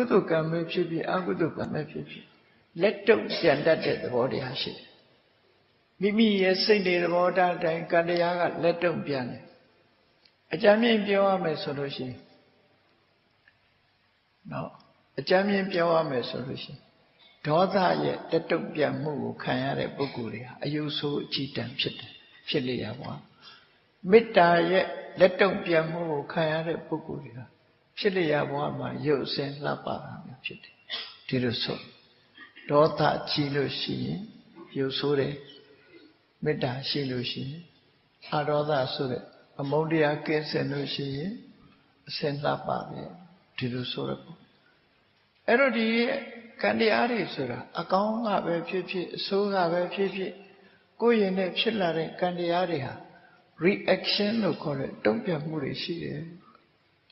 ကုသိုလ်ကံပဲဖြစ်ဖြစ်အကုသိုလ်ကံပဲဖြစ်ဖြစ်လက်တုံ့ပြန်တတ်တဲ့သဘောတရားရှိတယ်မိမိရဲ့စိတ်တွေသဘောထားတိုင်းကံတရားကလက်တုံ့ပြန်တယ်အကြမ်းမြင်ပြောရမယ်ဆိုလို့ရှိရင်နော်အကြမ်းမြင်ပြောရမယ်ဆိုလို့ရှိရင်ဒေါသရဲ့လက်တုံ့ပြန်မှုကိုခံရတဲ့ပုဂ္ဂိုလ်တွေဟာအယုဆိုးအကြည်တံဖြစ်တယ်ဖြစ်လေရပါမေတ္တာရဲ့လက်တုံ့ပြန်မှုကိုခံရတဲ့ပုဂ္ဂိုလ်တွေဟာဖြစ်လေရဘဝမှာရုပ်ဆင်းလှပတာမျိုးဖြစ်တယ်ဒီလိုဆိုဒေါသကြီးလို့ရှိရင်ရုပ်ဆိုးတယ်မေတ္တာရှိလို့ရှိရင်အဒေါသဆိုတဲ့အမုန်းတရားကင်းစင်လို့ရှိရင်အစင်လှပတယ်ဒီလိုဆိုရပေါ့အဲ့တော့ဒီကံတရားတွေဆိုတာအကောင်းကပဲဖြစ်ဖြစ်အဆိုးကပဲဖြစ်ဖြစ်ကိုယ်ရင်နဲ့ဖြစ်လာတဲ့ကံတရားတွေဟာ reaction လို့ခေါ်တဲ့တုံ့ပြန်မှုတွေရှိတယ်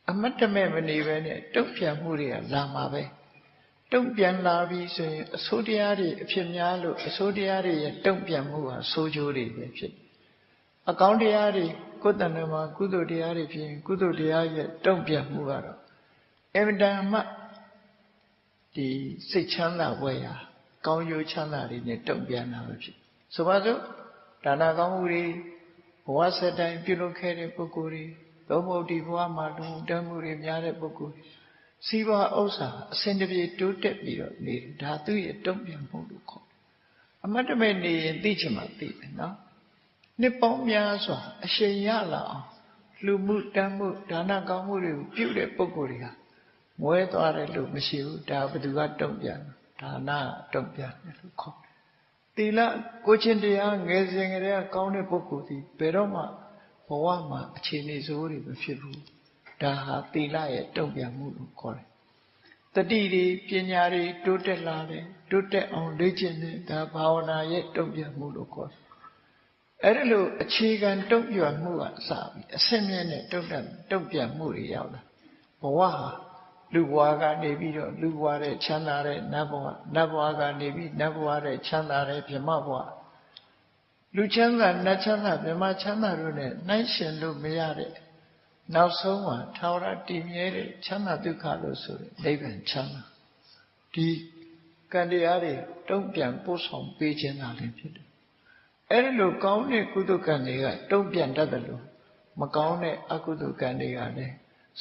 အမတ်တမဲ့မနေပဲနဲ့တုံ့ပြန်မှုတွေကလာမှာပဲတုံ့ပြန်လာပြီဆိုရင်အဆိုးတရားတွေအဖြစ်များလို့အဆိုးတရားတွေရဲ့တုံ့ပြန်မှုဟာဆိုးကျိုးတွေပဲဖြစ်တယ်အကောင်းတရားတွေကိုယ်တဏ္ဍာမှာကုသိုလ်တရားတွေဖြစ်ရင်ကုသိုလ်တရားရဲ့တုံ့ပြန်မှုကတော့အမြဲတမ်းမှဒီစိတ်ချမ်းသာဝဲရာကောင်းကျိုးချမ်းသာတွေနဲ့တုံ့ပြန်တာပဲဖြစ်ဆိုပါစို့ဒါနကောင်းမှုတွေဘဝဆက်တိုင်းပြုလုပ်ခဲ့တဲ့ပုဂ္ဂိုလ်တွေသို့မဟုတ်ဒီဘဝမှာလူတန်းမှုတွေများတဲ့ပုဂ္ဂိုလ်တွေစီးပွားဥစ္စာအစဉ်တပြေတိုးတက်ပြီးတော့နေတယ်ဒါသူ့ရဲ့တုံ့ပြန်မှုလို့ခေါ်တယ်အမတ်တမဲ့နေရင်သိချင်မှသိတယ်နော်နှစ်ပေါင်းများစွာအရှိန်ရလာအောင်လူမှုတန်းမှုဒါနကောင်းမှုတွေကိုပြုတဲ့ပုဂ္ဂိုလ်တွေကမွဲသွားတယ်လို့မရှိဘူးဒါဘယ်သူကတုံ့ပြန်ဒါနတုံ့ပြန်တယ်လို့ခေါ်တယ်သီလကိုချင်းတရားငယ်စဉ်ကတည်းကကောင်းတဲ့ပုဂ္ဂိုလ်ဒီဘယ်တော့မှဘဝမှာအခြေအနေဆိုးတွေမဖြစ်ဘူးဒါဟာသီလရဲ့တုံ့ပြန်မှုလို့ခေါ်တယ်တတိတွေပညာတွေတိုးတက်လာတယ်တိုးတက်အောင်လေ့ကျင့်တယ်ဒါဘာဝနာရဲ့တုံ့ပြန်မှုလို့ခေါ်တယ်အဲ့ဒါလို့အခြေခံတုံ့ပြန်မှုကစပြီးအဆင့်မြင့်တဲ့တုံ့ပြန်မှုတွေရောက်လာဘဝဟာလူဘဝကနေပြီးတော့လူဘဝတဲ့ချမ်းသာတဲ့နတ်ဘဝနတ်ဘဝကနေပြီးနတ်ဘဝတဲ့ချမ်းသာတဲ့ဗြဟ္မဘဝလူချမ်းသာနတ်ချမ်းသာဗြဟ္မချမ်းသာတို့နဲ့နှိုင်းရှင်လို့မရတဲ့နောက်ဆုံးမှာထာဝရတည်မြဲတဲ့ချမ်းသာဒုက္ခလို့ဆိုတဲ့နိဗ္ဗာန်ချမ်းသာဒီကံတရားတွေတုံ့ပြန်ပို့ဆောင်ပေးခြင်းသာလည်းဖြစ်တယ်အဲ့ဒီလိုကောင်းတဲ့ကုသိုလ်ကံတွေကတုံ့ပြန်တတ်တယ်လို့မကောင်းတဲ့အကုသိုလ်ကံတွေကလည်း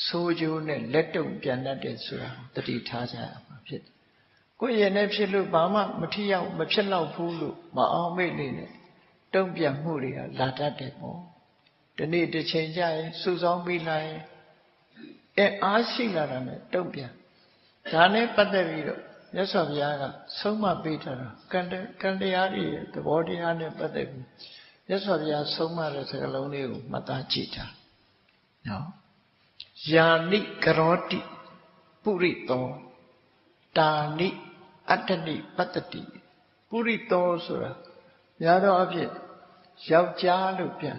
ဆိုးကျိုးနဲ့လက်တုံ့ပြန်တတ်တယ်ဆိုတာတတိထားကြရမှာဖြစ်တယ်ကိုယ့်ရဲ့နဲ့ဖြစ်လို့ဘာမှမထီရောက်မဖြစ်တော့ဘူးလို့မအောင်မိတ်နေနဲ့တုံ့ပြန်မှုတွေကလာတတ်တယ်ပေါ့ဒီနေ့တစ်ချိန်ကျရင်စုဆောင်းပြီးလာရင်အားရှိလာတာနဲ့တုံ့ပြန်ဒါနဲ့ပတ်သက်ပြီးတော့မြတ်စွာဘုရားကဆုံးမပေးထားတာကံတရားတွေရဲ့သဘောတရားနဲ့ပတ်သက်ပြီးမြတ်စွာဘုရားဆုံးမတဲ့စကားလုံးလေးကိုမှတ်သားကြည့်တာနော်ယာနိကရောတိပုရိသောတာနိအတ္တနိပတ္တတိပုရိသောဆိုတာများသောအားဖြင့်ယောက်ျားလို့ပြန်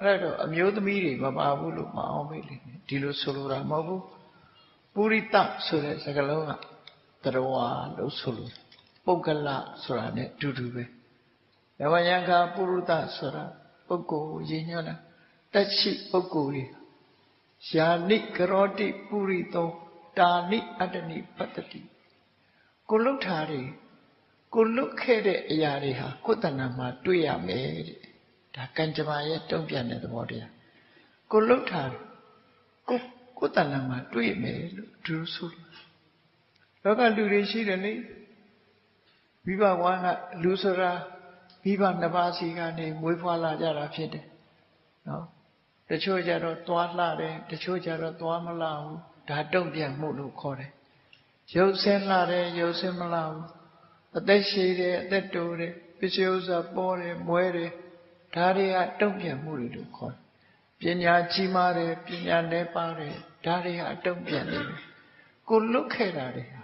အဲ့တော့အမျိုးသမီးတွေမပါဘူးလို့မအောင်မေ့လိမ့်မယ်ဒီလိုဆိုလိုတာမဟုတ်ဘူးပုရိသဆိုတဲ့စကားလုံးကတရဝါလို့ဆိုလို့ပုဂ္ဂလဆိုတာ ਨੇ အတူတူပဲယဝယံခာပုရုသဆိုတာပုဂ္ဂိုလ်ရည်ညွှန်းတာတက်ရှိပုဂ္ဂိုလ်တွေယာနိကရောတိပုရိသောတာနိအတ္တနိပတ္တတိကိုလုထာတွေကိုလုခဲ့တဲ့အရာတွေဟာကိုယ်တဏ္ဍာမှာတွေ့ရမယ်တဲ့ဒါကံကြမ္မာရဲ့တုံ့ပြန်တဲ့သဘောတရားကိုလုထာကိုယ်တဏ္ဍာမှာတွေ့မယ်လို့သူဆိုလောကလူတွေရှိတယ်လေမိဘဝါကလူဆိုတာမိဘနှစ်ပါးစီကနေမွေးဖွားလာကြတာဖြစ်တယ်နော်တချို့ကြတော့သွားလှတယ်တချို့ကြတော့သွားမလှဘူးဒါတုံ့ပြန်မှုလို့ခေါ်တယ်ရုပ်ဆင်းလှတယ်ရုပ်ဆင်းမလှဘူးအသက်ရှည်တယ်အသက်တိုးတယ်ပစ္စည်းဥစ္စာပေါ်တယ်မွဲတယ်ဒါတွေကတုံ့ပြန်မှုတွေလို့ခေါ်တယ်ပညာကြီးမားတယ်ပညာနည်းပါးတယ်ဒါတွေဟာတုံ့ပြန်နေတယ်ကိုလွတ်ခဲ့တာတွေဟာ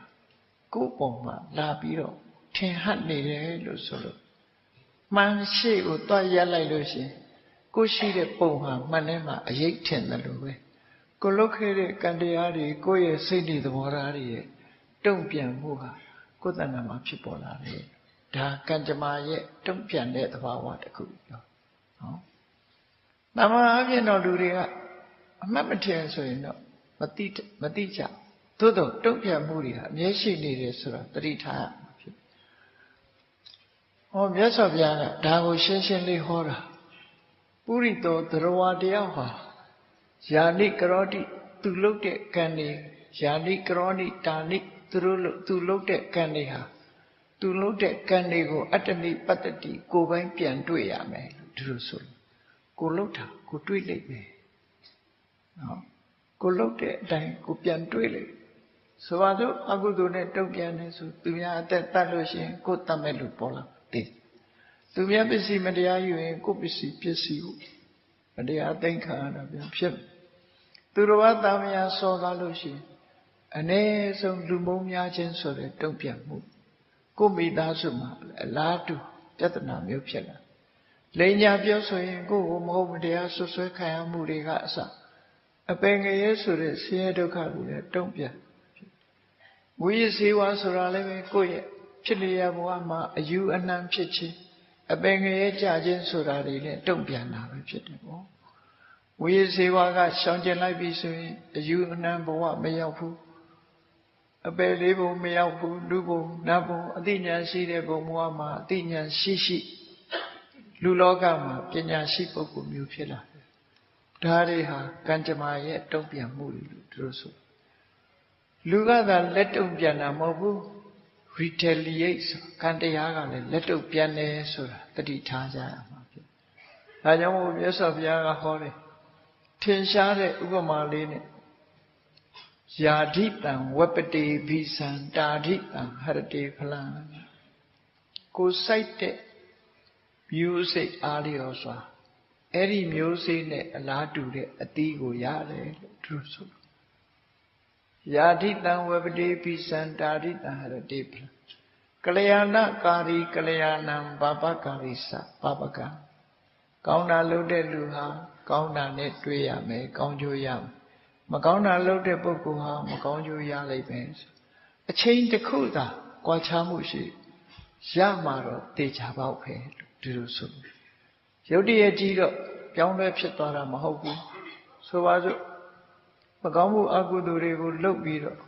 ကိုယ်ပေါ်မှာလာပြီးတော့ထင်ဟပ်နေတယ်လို့ဆိုလို့မှန်ရှိကိုတွားရက်လိုက်လို့ရှိရင်ကိုရှိတဲ့ပုံဟာမှန်တယ်မှာအရေးထင်တယ်လို့ပဲကိုလွတ်ခဲ့တဲ့ကံတရားတွေကိုယ့်ရဲ့စိတ်တွေသဘောထားတွေရဲ့တုံ့ပြန်မှုဟာကိုယ်တဏ္ဍာမှာဖြစ်ပေါ်လာတယ်ဒါကံကြမ္မာရဲ့တုံ့ပြန်တဲ့သဘာဝတစ်ခုနော်။တမန်အပြင်တော့လူတွေကအမှတ်မထင်ဆိုရင်တော့မတိကြ သို့တော့တုံ့ပြန်မှုတွေဟာအမြဲရှိနေတယ်ဆိုတာသတိထားရမှာဖြစ်မြတ်စွာဘုရားကဒါကိုရှင်းရှင်းလေးဟောတာပုရိသောသရဝတယောက်ဟာယာနိကရောတိသူလုတ်တဲ့ကံတွေယာနိကရောနိတာနိသူလုတ်တဲ့ကံတွေဟာသူလုတ်တဲ့ကံတွေကိုအတ္တနိပတ္တတိကိုယ်ပိုင်ပြန်တွေ့ရမယ်လို့ဒီလိုဆိုကိုလုတ်တာကိုတွေ့လိမ့်မယ်နော်ကိုလုတ်တဲ့အတိုင်းကိုပြန်တွေ့လိမ့်ဆိုပါစို့အကုသိုလ်နဲ့တုံ့ပြန်နေဆိုသူများအသက်တတ်လို့ရှိရင်ကိုယ်တတ်မဲ့လို့ပေါ်လာတယ်သူများပစ္စည်းမတရားယူရင်ကိုယ်ပစ္စည်းပစ္စည်းကိုမတရားသိမ်းခံရတာပြန်ဖြစ်သူတော်ဘာသာမယာစော်ကားလို့ရှိရင်အ ਨੇ ဆုံးလူမုန်းများခြင်းဆိုတဲ့တုံ့ပြန်မှုကိုမိသားစုမှာအလားတူပြဿနာမျိုးဖြစ်လာလိန်ညာပြောဆိုရင်ကိုယ်ကိုမဟုတ်မတရားဆွဆွဲခံရမှုတွေကအစအပင်ငရဲဆိုတဲ့ဆင်းရဲဒုက္ခတွေနဲ့တုံ့ပြန်ဝိရစေဝါဆိုတာလည်းပဲကိုယ့်ရဲ့ဖြစ်လျက်ဘဝမှာအယူအနှံဖြစ်ခြင်းအပင်ငရဲကြခြင်းဆိုတာတွေနဲ့တုံ့ပြန်တာပဲဖြစ်တယ်ပေါ့ဝိရစေဝါကရှောင်ကျင်လိုက်ပြီဆိုရင်အယူအနှံဘဝမရောက်ဘူးအပယ်လေးဘုံမရောက်ဘူးလူဘုံနတ်ဘုံအသိဉာဏ်ရှိတဲ့ဘုံဘဝမှာအသိဉာဏ်ရှိလူလောကမှာပညာရှိပုဂ္ဂိုလ်မျိုးဖြစ်လာတယ်ဒါတွေဟာကံကြမ္မာရဲ့တုံ့ပြန်မှုတွေလို့သူတို့ဆိုလူကသာလက်တုံ့ပြန်တာမဟုတ်ဘူး retaliate ဆိုကံတရားကလည်းလက်တုံ့ပြန်တယ်ဆိုတာတတိထားကြရမှာဖြစ်ဒါကြောင့်မို့မြတ်စွာဘုရားကဟောတယ်ထင်ရှားတဲ့ဥပမာလေးနဲ့ယာဓိတံဝပတိဘိသံတာဓိတံဟရတိဖလံကိုစိုက်တဲ့မျိုးစိတ်အားလျော်စွာအဲ့ဒီမျိုးစိတ်နဲ့အလားတူတဲ့အသီးကိုရတယ်လို့သူဆိုယာဓိတံဝပတိဘိသံတာဓိတံဟရတိဖလံကလျာဏကာရီကလျာဏံဘာပကာရိသဘာပကံကောင်းတာလုပ်တဲ့လူဟာကောင်းတာနဲ့တွေ့ရမယ်ကောင်းကျိုးရမယ်မကောင်းတာလုပ်တဲ့ပုဂ္ဂိုလ်ဟာမကောင်းကျိုးရလိမ့်မယ်အချိန်တစ်ခုသာကြွားချမှုရှိရမှာတော့တေချာပေါက်ပဲဒီလိုဆိုရုပ်တရက်ကြီးတော့ပြောင်းလဲဖြစ်သွားတာမဟုတ်ဘူးဆိုပါစို့မကောင်းမှုအကုသိုလ်တွေကိုလုပ်ပြီးတော့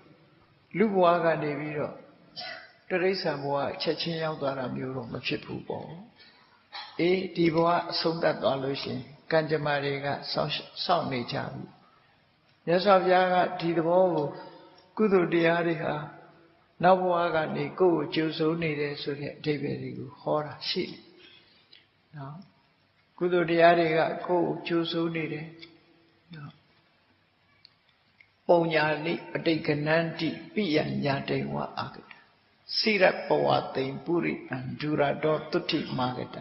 လူဘဝကနေပြီးတော့တိရစ္ဆာန်ဘဝချက်ချင်းရောက်သွားတာမျိုးတော့မဖြစ်ဘူးပေါ့အေးဒီဘဝအဆုံးသတ်သွားလို့ရှိရင်ကံကြမ္မာတွေကစောင့်နေကြပြီမြတ်စွာဘုရားကဒီသဘောကိုကုသိုလ်တရားတွေဟာနောက်ဘဝကနေကိုယ့်ကိုကြိုးစိုးနေတယ်ဆိုတဲ့အဓိပ္ပာယ်တွေကိုဟောတာရှိတယ်။နော်ကုသိုလ်တရားတွေကကိုယ့်ကိုကြိုးစိုးနေတယ်။နော်ပုံညာနိပဋိက္ခဏန္တိပိယညာတိဝအာဂတစိရပဝတိံပုရိတံဒုရတောတုဋ္ဌိမာဂတ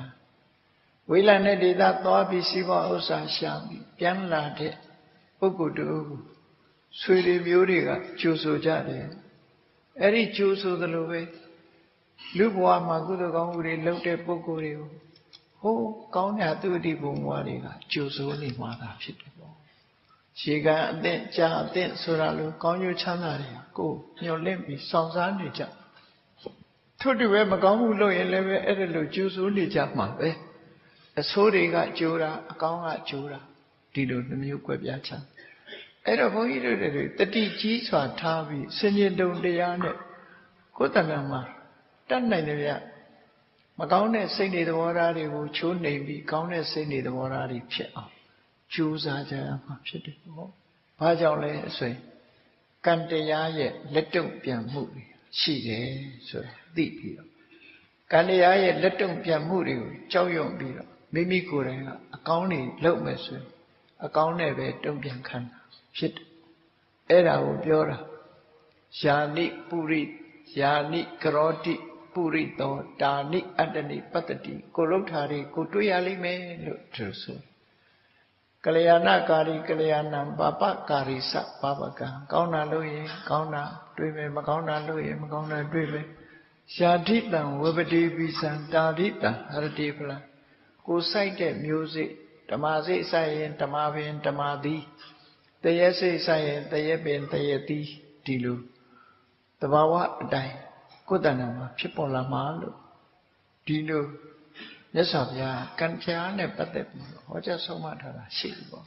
ဝိလနဲ့ဒေသသွားပြီးစီးပွားဥစ္စာရှာပြီးပြန်လာတဲ့ပုဂ္ဂိုလ်တို့ဆွေတွေမျိုးတွေကကြိုဆိုကြတယ်အဲ့ဒီကြိုဆိုသလိုပဲလူဘဝမှာကုသိုလ်ကောင်းမှုတွေလုပ်တဲ့ပုဂ္ဂိုလ်တွေကိုဟိုးကောင်းတဲ့သူအတိဘုံဘဝတွေကကြိုဆိုနေမှာသာဖြစ်တယ်ပေါ့ရေကန်အသင့်ကြာအသင့်ဆိုတာလိုကောင်းကျိုးချမ်းသာတွေကိုညှော်လင့်ပြီးစောင့်စားနေကြထို့တူပဲမကောင်းမှုလုပ်ရင်လည်းပဲအဲ့ဒါလိုကြိုဆိုနေကြမှာပဲအဆိုးတွေကကြိုးတာအကောင်းကကြိုးတာဒီလိုနှမျိုးကွဲပြားချမ်းအဲ့တော့ဘုန်းကြီးတို့တွေတတိကြီးစွာထားပြီးစင်ကြင်တုံတရားနဲ့ကိုယ်တဏ္ဍာမှာတတ်နိုင်တယ်ဗျမကောင်းတဲ့စိတ်တွေသဘောထားတွေကိုချိုးနှိမ်ပြီးကောင်းတဲ့စိတ်တွေသဘောထားတွေဖြစ်အောင်ကြိုးစားကြရမှာဖြစ်တယ်ပေါ့။ဘာကြောင့်လဲဆိုရင်ကံတရားရဲ့လက်တုံ့ပြန်မှုတွေရှိတယ်ဆိုတာသိပြီးတော့ကံတရားရဲ့လက်တုံ့ပြန်မှုတွေကိုကြောက်ရွံ့ပြီးတော့မိမိကိုယ်တိုင်ကအကောင်းတွေလုပ်မယ်ဆိုရင်အကောင်းနဲ့ပဲတုံ့ပြန်ခံတာဖြစ်တယ်အဲ့ဒါကိုပြောတာယာနိပုရိယာနိကရောတိပုရိသောတာနိအတ္တနိပတ္တတိကိုလုထာတွေကိုတွေ့ရလိမ့်မယ်လို့သူဆိုကလျာဏကာရီကလျာဏံပါပကာရိသပါပကံကောင်းတာလုပ်ရင်ကောင်းတာတွေ့မယ်မကောင်းတာလုပ်ရင်မကောင်းတာတွေ့မယ်ယာဓိတံဝပတိပိသံတာဓိတံဟရတိဖလံကိုစိုက်တဲ့မျိုးစိတ်ဓမ္မစိတ်စိုက်ရင်ဓမ္မပင်ဓမ္မသီးတရေစိတ်စိုက်ရင်တရေပင်တရေသီးဒီလိုတဘာဝအတိုင်းကိုယ်တဏ္ဍာမှာဖြစ်ပေါ်လာမှာလို့ဒီလိုမြတ်စွာဘုရားကံတရားနဲ့ပတ်သက်ပြီးဟောကြားဆုံးမထားတာရှိတယ်ပေါ့